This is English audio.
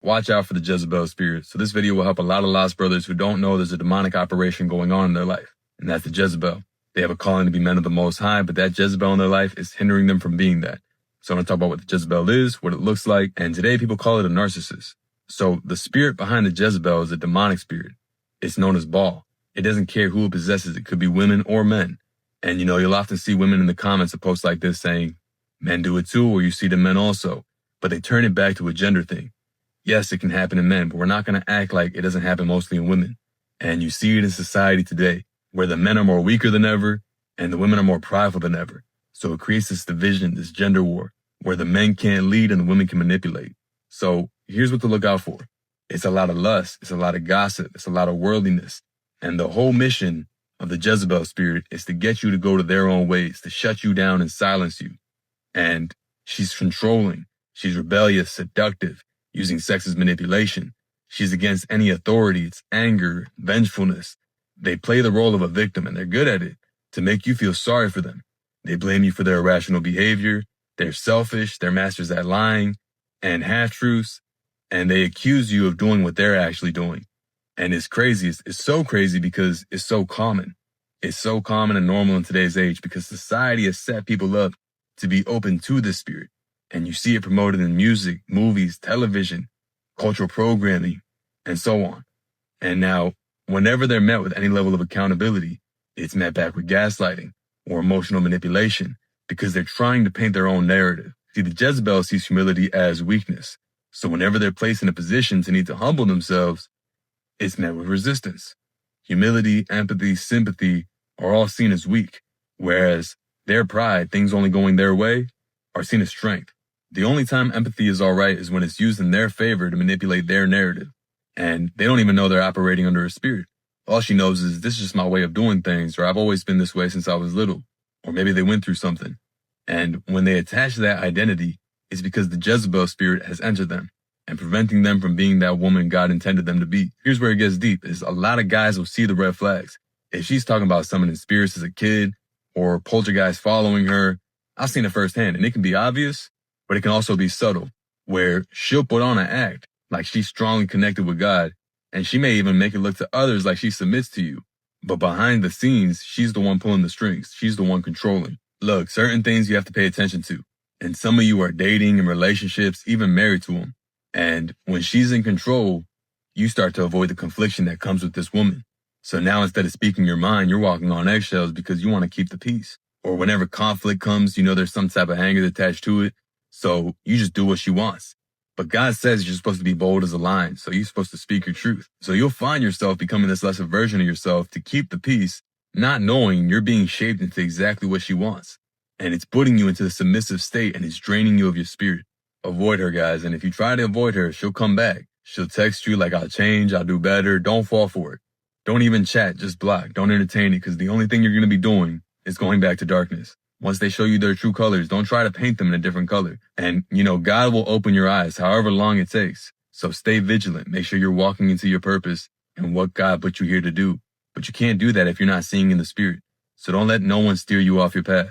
Watch out for the Jezebel spirit. So this video will help a lot of lost brothers who don't know there's a demonic operation going on in their life. And that's the Jezebel. They have a calling to be men of the Most High, but that Jezebel in their life is hindering them from being that. So I'm going to talk about what the Jezebel is, what it looks like, and today people call it a narcissist. So the spirit behind the Jezebel is a demonic spirit. It's known as Baal. It doesn't care who it possesses. It could be women or men. And you'll often see women in the comments of posts like this saying, men do it too, or you see the men also. But they turn it back to a gender thing. Yes, it can happen in men, but we're not going to act like it doesn't happen mostly in women. And you see it in society today, where the men are more weaker than ever, and the women are more prideful than ever. So it creates this division, this gender war, where the men can't lead and the women can manipulate. So here's what to look out for. It's a lot of lust, it's a lot of gossip, it's a lot of worldliness. And the whole mission of the Jezebel spirit is to get you to go to their own ways, to shut you down and silence you. And she's controlling, she's rebellious, seductive, using sex as manipulation. She's against any authority. It's anger, vengefulness. They play the role of a victim, and they're good at it, to make you feel sorry for them. They blame you for their irrational behavior. They're selfish. They're masters at lying and half-truths, and they accuse you of doing what they're actually doing. And it's crazy. It's so crazy because it's so common. It's so common and normal in today's age because society has set people up to be open to this spirit. And you see it promoted in music, movies, television, cultural programming, and so on. And now, whenever they're met with any level of accountability, it's met back with gaslighting or emotional manipulation because they're trying to paint their own narrative. See, the Jezebel sees humility as weakness. So whenever they're placed in a position to need to humble themselves, it's met with resistance. Humility, empathy, sympathy are all seen as weak, whereas their pride, things only going their way, are seen as strength. The only time empathy is all right is when it's used in their favor to manipulate their narrative. And they don't even know they're operating under a spirit. All she knows is this is just my way of doing things, or I've always been this way since I was little, or maybe they went through something. And when they attach that identity, it's because the Jezebel spirit has entered them and preventing them from being that woman God intended them to be. Here's where it gets deep, is a lot of guys will see the red flags. If she's talking about summoning spirits as a kid, or poltergeist following her, I've seen it firsthand, and it can be obvious, but it can also be subtle, where she'll put on an act like she's strongly connected with God, and she may even make it look to others like she submits to you. But behind the scenes, she's the one pulling the strings. She's the one controlling. Look, certain things you have to pay attention to. And some of you are dating in relationships, even married to them. And when she's in control, you start to avoid the confliction that comes with this woman. So now instead of speaking your mind, you're walking on eggshells because you want to keep the peace. Or whenever conflict comes, there's some type of anger attached to it. So you just do what she wants. But God says you're supposed to be bold as a lion, so you're supposed to speak your truth. So you'll find yourself becoming this lesser version of yourself to keep the peace, not knowing you're being shaped into exactly what she wants. And it's putting you into a submissive state and it's draining you of your spirit. Avoid her, guys. And if you try to avoid her, she'll come back. She'll text you like, I'll change, I'll do better. Don't fall for it. Don't even chat, just block. Don't entertain it because the only thing you're going to be doing is going back to darkness. Once they show you their true colors, don't try to paint them in a different color. And, God will open your eyes however long it takes. So stay vigilant. Make sure you're walking into your purpose and what God put you here to do. But you can't do that if you're not seeing in the spirit. So don't let no one steer you off your path.